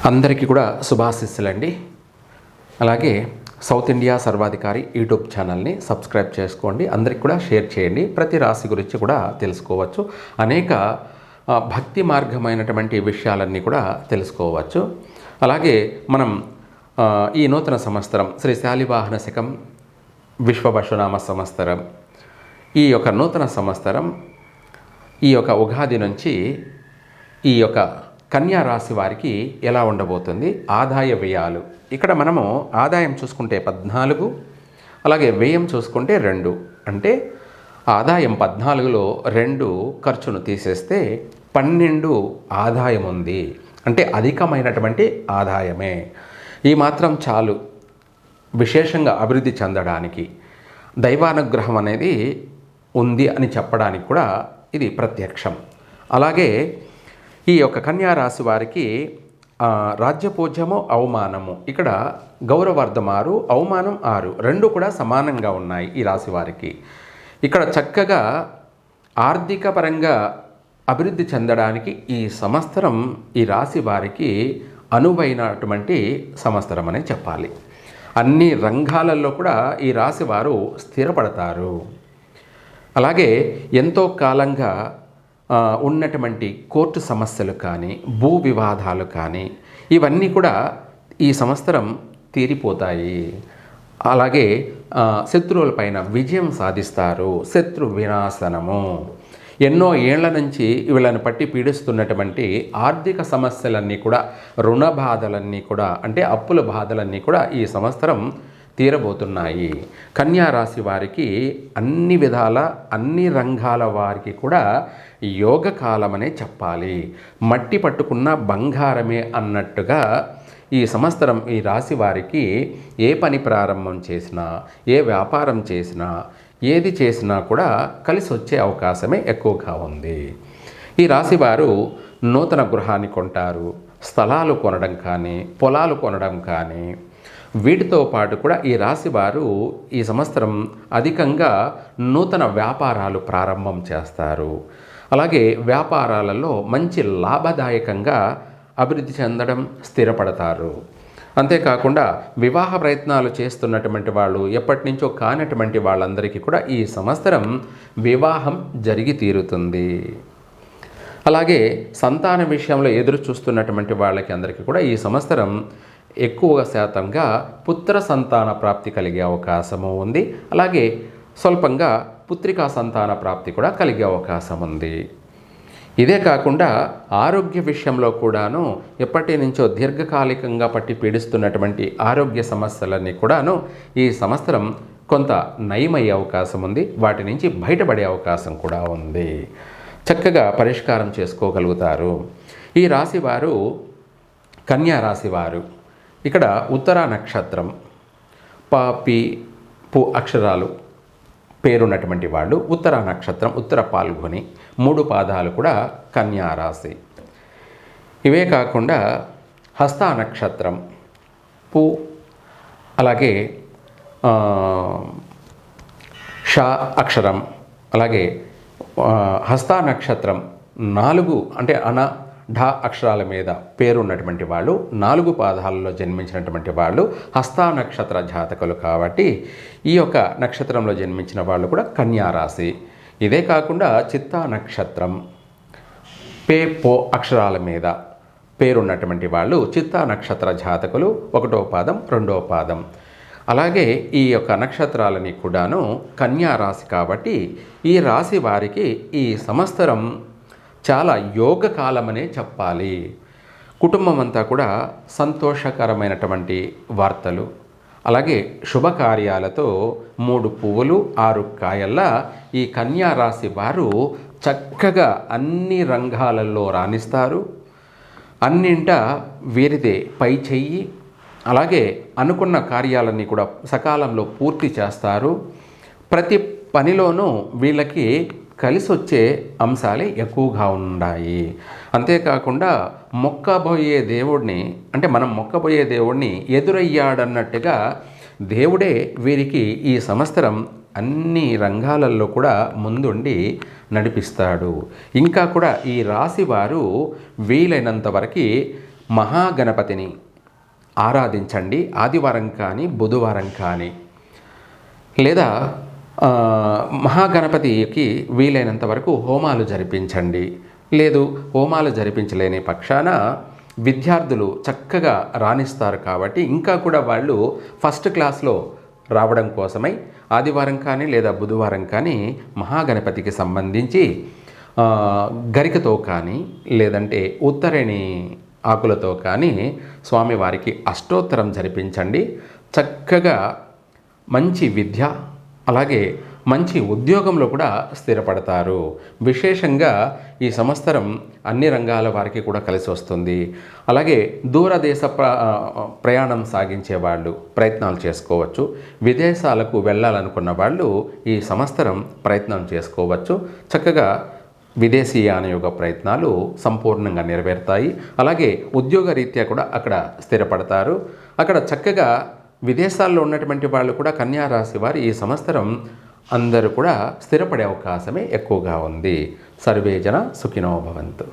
అందరికీ కూడా శుభాశీస్సులండి. అలాగే సౌత్ ఇండియా సర్వాధికారి యూట్యూబ్ ఛానల్ని సబ్స్క్రైబ్ చేసుకోండి. అందరికీ కూడా షేర్ చేయండి. ప్రతి రాశి గురించి కూడా తెలుసుకోవచ్చు. అనేక భక్తి మార్గమైనటువంటి విషయాలన్నీ కూడా తెలుసుకోవచ్చు. అలాగే మనం ఈ నూతన సంవత్సరం శ్రీ శాలివాహన శకం విశ్వవశనామ సంవత్సరం, ఈ యొక్క నూతన సంవత్సరం ఈ యొక్క ఉగాది నుంచి ఈ యొక్క కన్యా రాశి వారికి ఎలా ఉండబోతుంది, ఆదాయ వ్యయాలు. ఇక్కడ మనము ఆదాయం చూసుకుంటే 14, అలాగే వ్యయం చూసుకుంటే 2. అంటే ఆదాయం 14లో 2 ఖర్చును తీసేస్తే 12 ఆదాయం ఉంది. అంటే అధికమైనటువంటి ఆదాయమే. ఈ మాత్రం చాలు విశేషంగా అభివృద్ధి చెందడానికి. దైవానుగ్రహం అనేది ఉంది అని చెప్పడానికి కూడా ఇది ప్రత్యక్షం. అలాగే ఈ యొక్క కన్యా రాశి వారికి రాజ్యపూజ్యము, అవమానము, ఇక్కడ గౌరవార్థం 6, అవమానం 6, 2 కూడా సమానంగా ఉన్నాయి ఈ రాశి వారికి. ఇక్కడ చక్కగా ఆర్థిక పరంగా అభివృద్ధి చెందడానికి ఈ సంవత్సరం ఈ రాశి వారికి అనువైనటువంటి సంవత్సరం అనే చెప్పాలి. అన్ని రంగాలలో కూడా ఈ రాశి వారు స్థిరపడతారు. అలాగే ఎంతో కాలంగా ఉన్నటువంటి కోర్టు సమస్యలు కానీ, భూ వివాదాలు కానీ, ఇవన్నీ కూడా ఈ సంవత్సరం తీరిపోతాయి. అలాగే శత్రువులపైన విజయం సాధిస్తారు. శత్రు వినాశనము. ఎన్నో ఏళ్ల నుంచి వీళ్ళని పట్టి పీడిస్తున్నటువంటి ఆర్థిక సమస్యలన్నీ కూడా, రుణ బాధలన్నీ కూడా, అంటే అప్పుల బాధలన్నీ కూడా ఈ సంవత్సరం తీరబోతున్నాయి. కన్యా రాశి వారికి అన్ని విధాల అన్ని రంగాల వారికి కూడా యోగ కాలమనే చెప్పాలి. మట్టి పట్టుకున్న బంగారమే అన్నట్టుగా ఈ సంవత్సరం ఈ రాశి వారికి ఏ పని ప్రారంభం చేసినా, ఏ వ్యాపారం చేసినా, ఏది చేసినా కూడా కలిసి వచ్చే అవకాశమే ఎక్కువగా ఉంది. ఈ రాశి వారు నూతన గృహాన్ని కొంటారు. స్థలాలు కొనడం కానీ, పొలాలు కొనడం కానీ, వీటితో పాటు కూడా ఈ రాశి వారు ఈ సంవత్సరం అధికంగా నూతన వ్యాపారాలు ప్రారంభం చేస్తారు. అలాగే వ్యాపారాలలో మంచి లాభదాయకంగా అభివృద్ధి చెందడం, స్థిరపడతారు. అంతేకాకుండా వివాహ ప్రయత్నాలు చేస్తున్నటువంటి వాళ్ళు, ఎప్పటి నుంచో కానటువంటి వాళ్ళందరికీ కూడా ఈ సంవత్సరం వివాహం జరిగి తీరుతుంది. అలాగే సంతాన విషయంలో ఎదురు చూస్తున్నటువంటి వాళ్ళకి అందరికీ కూడా ఈ సంవత్సరం ఎక్కువ శాతంగా పుత్ర సంతాన ప్రాప్తి కలిగే అవకాశము ఉంది. అలాగే స్వల్పంగా పుత్రికా సంతాన ప్రాప్తి కూడా కలిగే అవకాశం ఉంది. ఇదే కాకుండా ఆరోగ్య విషయంలో కూడాను ఎప్పటి నుంచో దీర్ఘకాలికంగా పట్టి పీడిస్తున్నటువంటి ఆరోగ్య సమస్యలన్నీ కూడాను ఈ సంవత్సరం కొంత నయమయ్యే అవకాశం ఉంది. వాటి నుంచి బయటపడే అవకాశం కూడా ఉంది. చక్కగా పరిష్కారం చేసుకోగలుగుతారు. ఈ రాశివారు కన్యా రాశివారు ఇక్కడ ఉత్తరా నక్షత్రం, ప, పి, పు అక్షరాలు పేరున్నటువంటి వాళ్ళు ఉత్తరా నక్షత్రం, ఉత్తర పాల్గొని 3 పాదాలు కూడా కన్యా రాశి. ఇవే కాకుండా హస్త నక్షత్రం, పు, అలాగే ష అక్షరం, అలాగే హస్త నక్షత్రం 4 అంటే అన, ఢ అక్షరాల మీద పేరున్నటువంటి వాళ్ళు, 4 పాదాలలో జన్మించినటువంటి వాళ్ళు హస్త నక్షత్ర జాతకులు కాబట్టి ఈ యొక్క నక్షత్రంలో జన్మించిన వాళ్ళు కూడా కన్యా రాశి. ఇదే కాకుండా చిత్తా నక్షత్రం, పే, పో అక్షరాల మీద పేరున్నటువంటి వాళ్ళు చిత్తా నక్షత్ర జాతకులు, 1వ పాదం 2వ పాదం. అలాగే ఈ యొక్క నక్షత్రాలని కూడాను కన్యా రాశి కాబట్టి ఈ రాశి వారికి ఈ సంవత్సరం చాలా యోగ కాలమనే చెప్పాలి. కుటుంబం అంతా కూడా సంతోషకరమైనటువంటి వార్తలు, అలాగే శుభకార్యాలతో 3 పువ్వులు 6 కాయల్లా ఈ కన్యా రాశి వారు చక్కగా అన్ని రంగాలలో రాణిస్తారు. అన్నింట వీరిదే పై చెయ్యి. అలాగే అనుకున్న కార్యాలన్నీ కూడా సకాలంలో పూర్తి చేస్తారు. ప్రతి పనిలోనూ వీళ్ళకి కలిసి వచ్చే అంశాలే ఎక్కువగా ఉన్నాయి. అంతేకాకుండా మొక్కబోయే దేవుడిని, అంటే మనం మొక్కబోయే దేవుడిని ఎదురయ్యాడన్నట్టుగా దేవుడే వీరికి ఈ సంవత్సరం అన్ని రంగాలలో కూడా ముందుండి నడిపిస్తాడు. ఇంకా కూడా ఈ రాశి వారు వీలైనంత వరకు మహాగణపతిని ఆరాధించండి. ఆదివారం కానీ బుధవారం కానీ, లేదా మహాగణపతికి వీలైనంత వరకు హోమాలు జరిపించండి. లేదు హోమాలు జరిపించలేని పక్షాన విద్యార్థులు చక్కగా రాణిస్తారు కాబట్టి ఇంకా కూడా వాళ్ళు ఫస్ట్ క్లాస్లో రావడం కోసమై ఆదివారం కానీ లేదా బుధవారం కానీ మహాగణపతికి సంబంధించి గరికతో కానీ లేదంటే ఉత్తరేణి ఆకులతో కానీ స్వామివారికి అష్టోత్తరం జరిపించండి. చక్కగా మంచి విద్య అలాగే మంచి ఉద్యోగంలో కూడా స్థిరపడతారు. విశేషంగా ఈ సంవత్సరం అన్ని రంగాల వారికి కూడా కలిసి వస్తుంది. అలాగే దూరదేశ ప్రయాణం సాగించే వాళ్ళు ప్రయత్నాలు చేసుకోవచ్చు. విదేశాలకు వెళ్ళాలనుకున్న వాళ్ళు ఈ సంవత్సరం ప్రయత్నం చేసుకోవచ్చు. చక్కగా విదేశీయాన యొక్క ప్రయత్నాలు సంపూర్ణంగా నెరవేరుతాయి. అలాగే ఉద్యోగ రీత్యా కూడా అక్కడ స్థిరపడతారు. అక్కడ చక్కగా విదేశాల్లో ఉన్నటువంటి వాళ్ళు కూడా కన్యా రాశి వారు ఈ సంవత్సరం అందరూ కూడా స్థిరపడే అవకాశమే ఎక్కువగా ఉంది. సర్వే జన సుఖినో భవంతు.